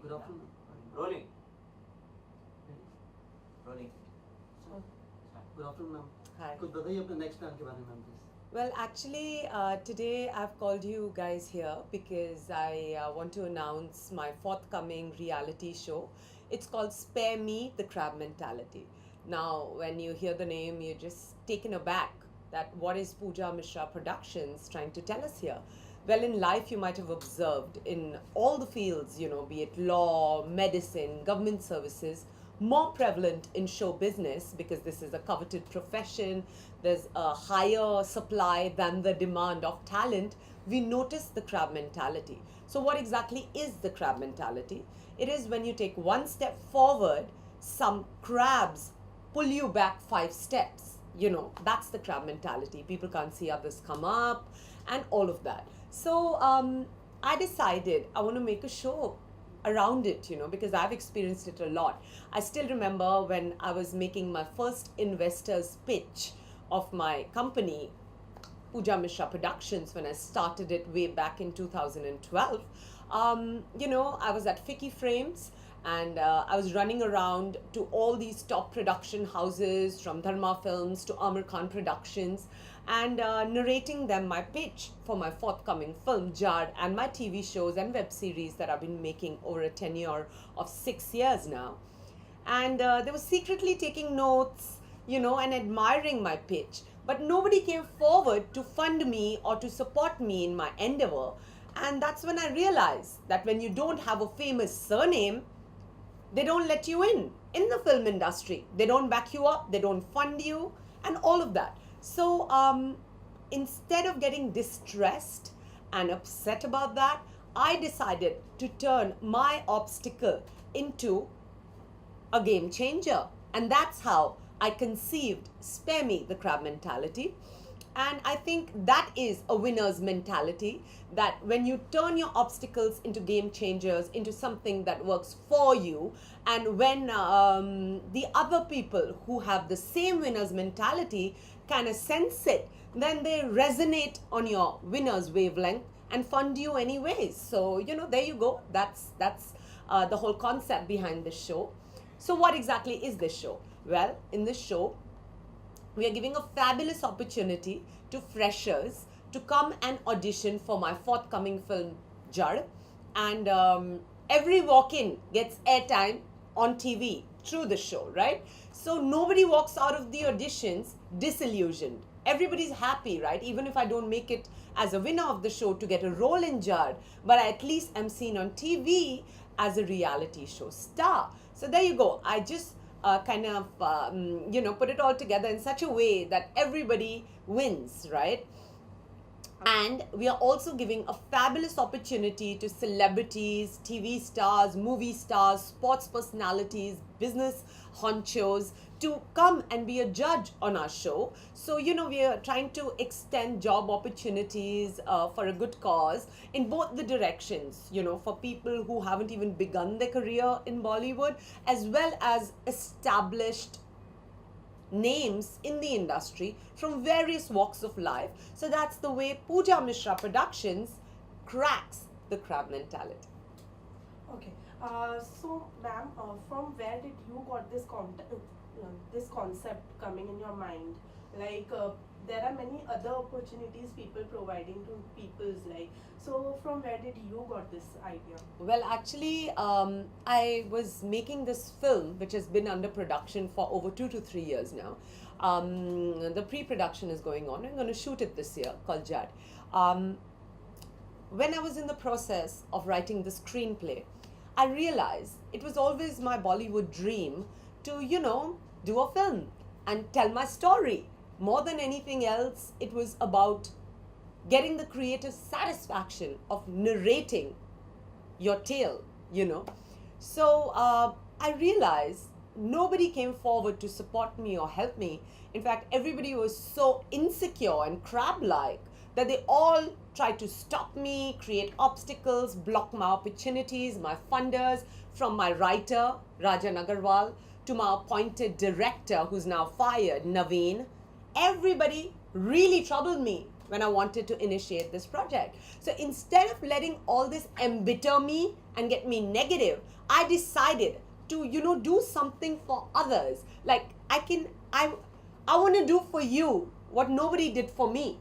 Good afternoon. Rolling. Rolling. Good afternoon, ma'am. Hi. कुछ बताइए अपने next plan के बारे में, ma'am, please. Well, actually, today I've called you guys here because I want to announce my forthcoming reality show. It's called Spare Me, the Crab Mentality. Now, when you hear the name, you're just taken aback that what is Pooja Mishra Productions trying to tell us here? Well, in life, you might have observed in all the fields, be it law, medicine, government services, more prevalent in show business because this is a coveted profession. There's a higher supply than the demand of talent. We notice the crab mentality. So, what exactly is the crab mentality? It is when you take one step forward, some crabs pull you back 5 steps. That's the crab mentality. People can't see others come up and all of that. So, I decided I want to make a show around it, because I've experienced it a lot. I still remember when I was making my first investor's pitch of my company, Pooja Mishra Productions, when I started it way back in 2012. I was at Ficky Frames and I was running around to all these top production houses from Dharma Films to Amir Khan Productions and narrating them my pitch for my forthcoming film, Jaya, and my TV shows and web series that I've been making over a tenure of 6 years now. And they were secretly taking notes, and admiring my pitch. But nobody came forward to fund me or to support me in my endeavor. And that's when I realized that when you don't have a famous surname, they don't let you in the film industry. They don't back you up, they don't fund you, and all of that. So instead of getting distressed and upset about that, I decided to turn my obstacle into a game changer. And that's how I conceived Spare Me, the Crab Mentality. And I think that is a winner's mentality, that when you turn your obstacles into game changers, into something that works for you, and when the other people who have the same winner's mentality kind of sense it, then they resonate on your winner's wavelength and fund you anyways. So, there you go. That's the whole concept behind this show. So what exactly is this show? Well, in this show, we are giving a fabulous opportunity to freshers to come and audition for my forthcoming film, Jaya. And every walk-in gets airtime on TV through the show, right? So nobody walks out of the auditions disillusioned. Everybody's happy, right? Even if I don't make it as a winner of the show to get a role in Jaya, but I at least am seen on TV as a reality show star. So there you go. I just put it all together in such a way that everybody wins, right? And we are also giving a fabulous opportunity to celebrities, TV stars, movie stars, sports personalities, business honchos to come and be a judge on our show. So, we are trying to extend job opportunities for a good cause in both the directions, for people who haven't even begun their career in Bollywood, as well as established names in the industry from various walks of life. So that's the way Pooja Mishra Productions cracks the crab mentality. Okay, so ma'am, from where did you got this concept coming in your mind? Like there are many other opportunities people providing to people's life. So from where did you got this idea? Well, actually, I was making this film, which has been under production for over 2 to 3 years now. The pre-production is going on. I'm going to shoot it this year, called Jad. When I was in the process of writing the screenplay, I realized it was always my Bollywood dream to, do a film and tell my story. More than anything else, it was about getting the creative satisfaction of narrating your tale, So I realized nobody came forward to support me or help me. In fact, everybody was so insecure and crab-like that they all tried to stop me, create obstacles, block my opportunities, my funders, from my writer, Rajan Agarwal, to my appointed director, who's now fired, Naveen. Everybody really troubled me when I wanted to initiate this project. So instead of letting all this embitter me and get me negative, I decided to, do something for others. Like I want to do for you what nobody did for me.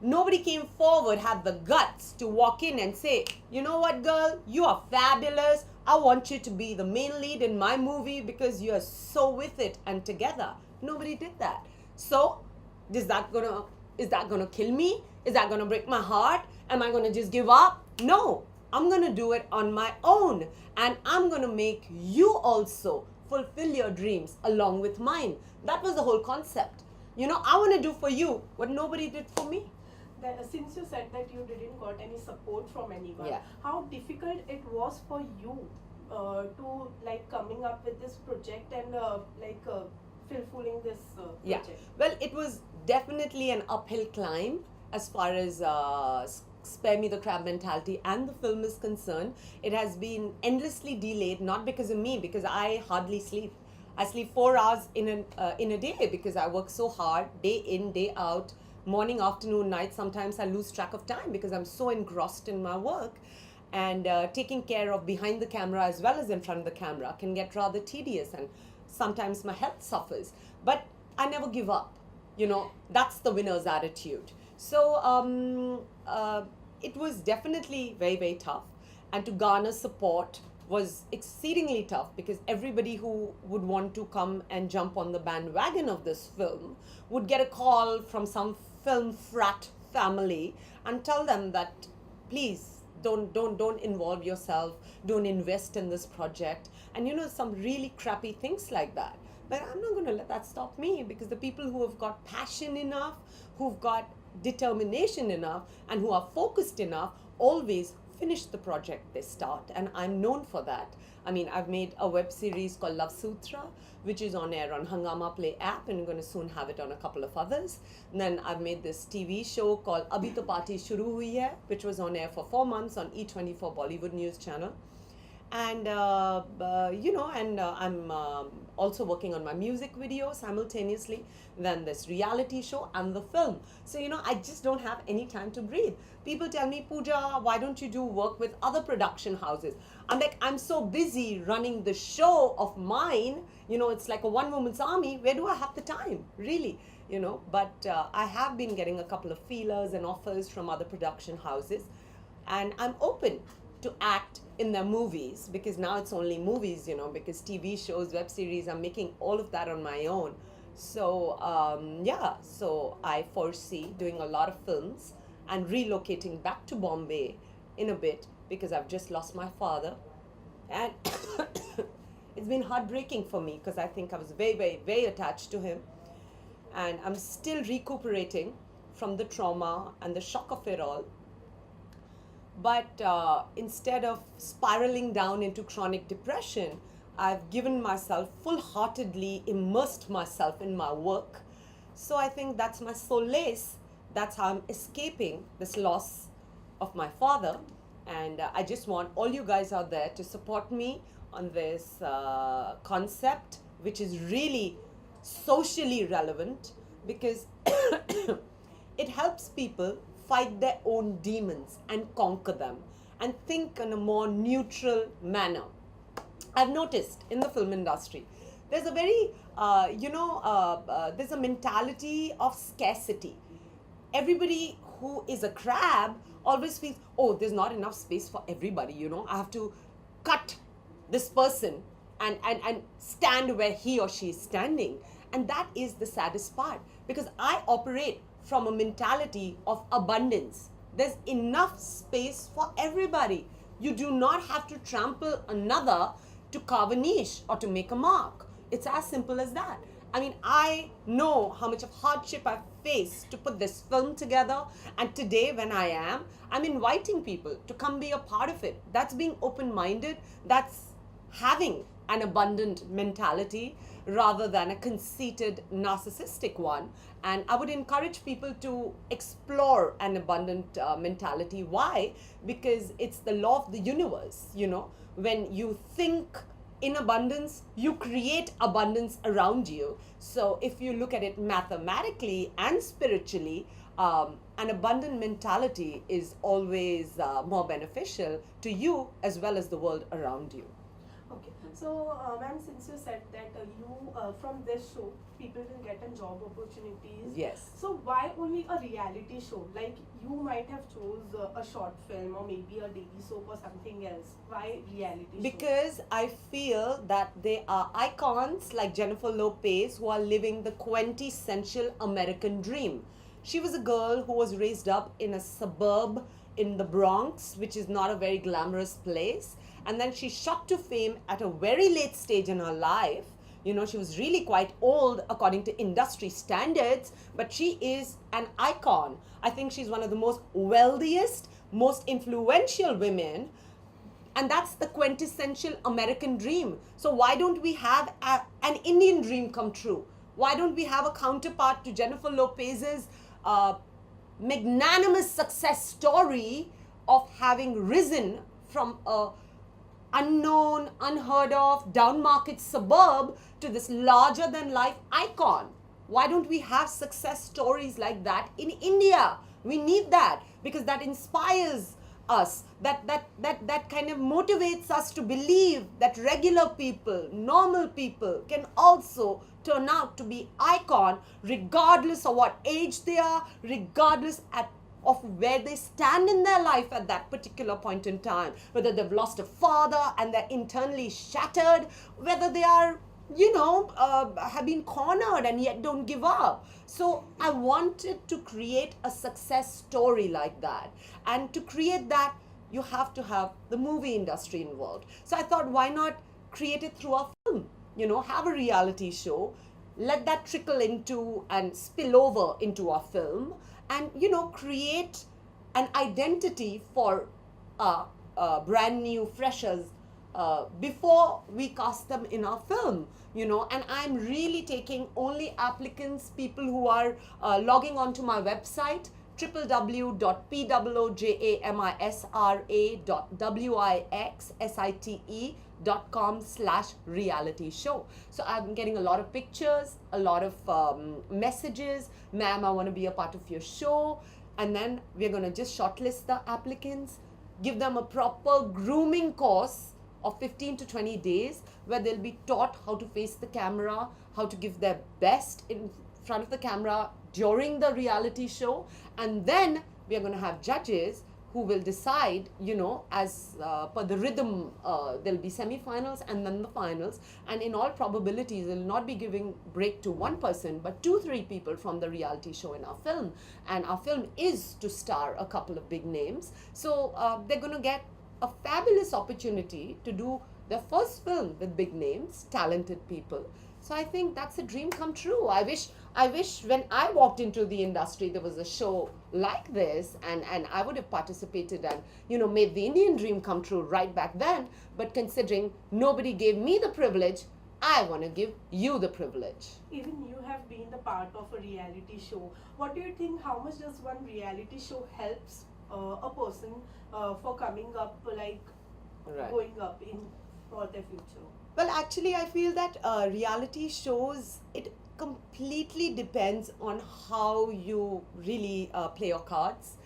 Nobody came forward, had the guts to walk in and say, you know what, girl, you are fabulous. I want you to be the main lead in my movie because you are so with it and together. Nobody did that. So, is that gonna kill me? Is that gonna break my heart? Am I gonna just give up? No, I'm gonna do it on my own, and I'm gonna make you also fulfill your dreams along with mine. That was the whole concept. I want to do for you what nobody did for me. Since you said that you didn't got any support from anyone, Yeah. how difficult it was for you to like coming up with this project and fulfilling this Yeah. project? Well, it was definitely an uphill climb as far as Spare Me the Crab Mentality and the film is concerned. It has been endlessly delayed, not because of me, because I hardly sleep. I sleep 4 hours in a day because I work so hard, day in, day out, morning, afternoon, night. Sometimes I lose track of time because I'm so engrossed in my work. And taking care of behind the camera as well as in front of the camera can get rather tedious, and sometimes my health suffers. But I never give up. That's the winner's attitude. So it was definitely very, very tough. And to garner support was exceedingly tough because everybody who would want to come and jump on the bandwagon of this film would get a call from some film frat family and tell them that, please, don't involve yourself, don't invest in this project, and some really crappy things like that. But I'm not going to let that stop me, because the people who have got passion enough, who've got determination enough, and who are focused enough always finish the project they start, and I'm known for that. I mean, I've made a web series called Love Sutra, which is on air on Hungama Play app, and I'm going to soon have it on a couple of others. And then I've made this TV show called Abhi To Party Shuru Hui Hai, which was on air for 4 months on E24 Bollywood News Channel. And I'm also working on my music video simultaneously, then this reality show and the film. So I just don't have any time to breathe. People tell me, Pooja, why don't you do work with other production houses? I'm like, I'm so busy running the show of mine, it's like a one-woman's army. Where do I have the time, really? But I have been getting a couple of feelers and offers from other production houses, and I'm open to act in their movies, because now it's only movies, because TV shows, web series, I'm making all of that on my own. So so I foresee doing a lot of films and relocating back to Bombay in a bit, because I've just lost my father, and it's been heartbreaking for me because I think I was very, very, very attached to him, and I'm still recuperating from the trauma and the shock of it all. But instead of spiraling down into chronic depression, I've given myself full-heartedly, immersed myself in my work. So I think that's my solace. That's how I'm escaping this loss of my father. And I just want all you guys out there to support me on this concept, which is really socially relevant, because it helps people fight their own demons and conquer them and think in a more neutral manner. I've noticed in the film industry, there's a very, there's a mentality of scarcity. Everybody who is a crab always feels, oh, there's not enough space for everybody, I have to cut this person and stand where he or she is standing. And that is the saddest part, because I operate from a mentality of abundance. There's enough space for everybody. You do not have to trample another to carve a niche or to make a mark. It's as simple as that. I mean, I know how much of hardship I've faced to put this film together, and today when I'm inviting people to come be a part of it. That's being open-minded. That's having an abundant mentality rather than a conceited, narcissistic one. And I would encourage people to explore an abundant mentality. Why? Because it's the law of the universe, When you think in abundance, you create abundance around you. So if you look at it mathematically and spiritually, an abundant mentality is always more beneficial to you as well as the world around you. Okay, so ma'am, since you said that you from this show people will get a job opportunities. Yes. So why only a reality show? Like you might have chose a short film or maybe a daily soap or something else. Why reality show? Because I feel that they are icons like Jennifer Lopez who are living the quintessential American dream. She was a girl who was raised up in a suburb in the Bronx, which is not a very glamorous place. And then she shot to fame at a very late stage in her life. You know, she was really quite old according to industry standards, but she is an icon. I think she's one of the most wealthiest, most influential women. And that's the quintessential American dream. So why don't we have an Indian dream come true? Why don't we have a counterpart to Jennifer Lopez's magnanimous success story of having risen from a unknown, unheard of, down market suburb to this larger than life icon? Why don't we have success stories like that in India? We need that because that inspires us, that kind of motivates us to believe that regular people, normal people can also turn out to be icon regardless of what age they are, regardless of where they stand in their life at that particular point in time, whether they've lost a father and they're internally shattered, whether they are, have been cornered and yet don't give up. So I wanted to create a success story like that. And to create that, you have to have the movie industry involved. So I thought, why not create it through a film? Have a reality show, let that trickle into and spill over into a film, and create an identity for brand new freshers before we cast them in our film. And I'm really taking only applicants, people who are logging onto my website www.pojamisra.wixsite.com/reality show. So I'm getting a lot of pictures, a lot of messages. Ma'am, I want to be a part of your show. And then we're going to just shortlist the applicants, give them a proper grooming course of 15 to 20 days where they'll be taught how to face the camera, how to give their best in front of the camera during the reality show. And then we are going to have judges who will decide, as per the rhythm, there'll be semi-finals and then the finals. And in all probabilities, they'll not be giving break to one person, but 2-3 people from the reality show in our film. And our film is to star a couple of big names. So they're going to get a fabulous opportunity to do their first film with big names, talented people. So I think that's a dream come true. I wish when I walked into the industry, there was a show like this and I would have participated and, made the Indian dream come true right back then. But considering nobody gave me the privilege, I want to give you the privilege. Even you have been the part of a reality show. What do you think, how much does one reality show helps a person for coming up, like going up in for their future? Well, actually, I feel that reality shows, it completely depends on how you really play your cards.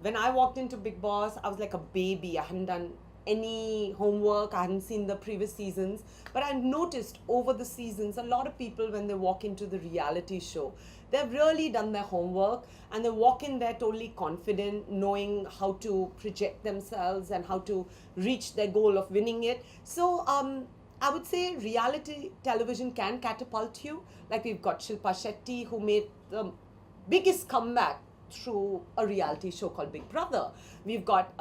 When I walked into Big Boss, I was like a baby. I hadn't done any homework. I hadn't seen the previous seasons. But I noticed over the seasons, a lot of people, when they walk into the reality show, they've really done their homework and they walk in there totally confident, knowing how to project themselves and how to reach their goal of winning it. So I would say reality television can catapult you. Like we've got Shilpa Shetty, who made the biggest comeback through a reality show called Big Brother. We've got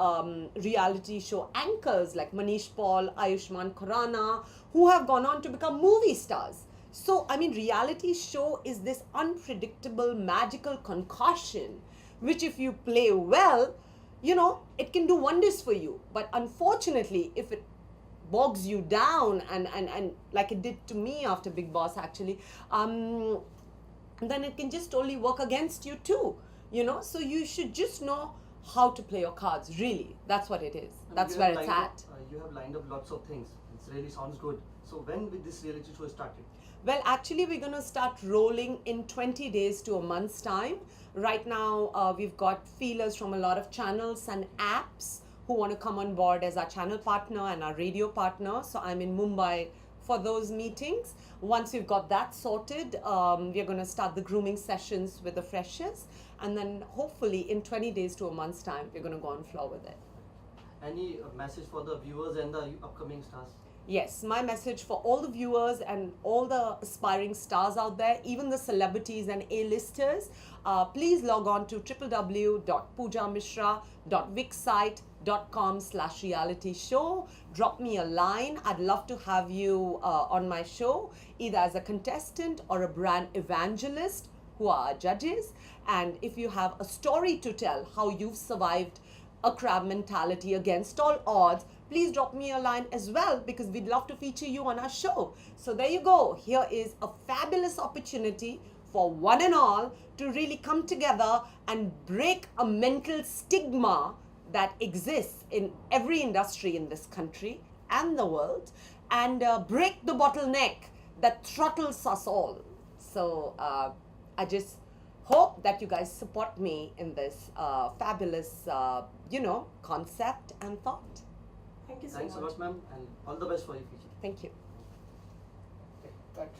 reality show anchors like Manish Paul, Ayushmann Khurrana, who have gone on to become movie stars. So, reality show is this unpredictable, magical concoction, which if you play well, it can do wonders for you. But unfortunately, if it bogs you down and like it did to me after Big Boss actually, then it can just totally work against you too. So you should just know how to play your cards, really. That's what it is. That's where it's at. you have lined up lots of things. It really sounds good. So when will this reality show started? Well, actually, we're going to start rolling in 20 days to a month's time. Right now, we've got feelers from a lot of channels and apps who want to come on board as our channel partner and our radio partner. So I'm in Mumbai for those meetings. Once we've got that sorted, we're going to start the grooming sessions with the freshers. And then hopefully in 20 days to a month's time, we're going to go on floor with it. Any message for the viewers and the upcoming stars? Yes, my message for all the viewers and all the aspiring stars out there, even the celebrities and A-listers, please log on to www.poojamishra.wixsite.com/reality show. Drop me a line. I'd love to have you on my show, either as a contestant or a brand evangelist, who are our judges. And if you have a story to tell, how you've survived a crab mentality against all odds, please drop me a line as well, because we'd love to feature you on our show. So there you go. Here is a fabulous opportunity for one and all to really come together and break a mental stigma that exists in every industry in this country and the world, and break the bottleneck that throttles us all. So I just hope that you guys support me in this fabulous, concept and thought. Thank you so Thanks a much. lot, ma'am, and all the best for your future. Thank you. Cut.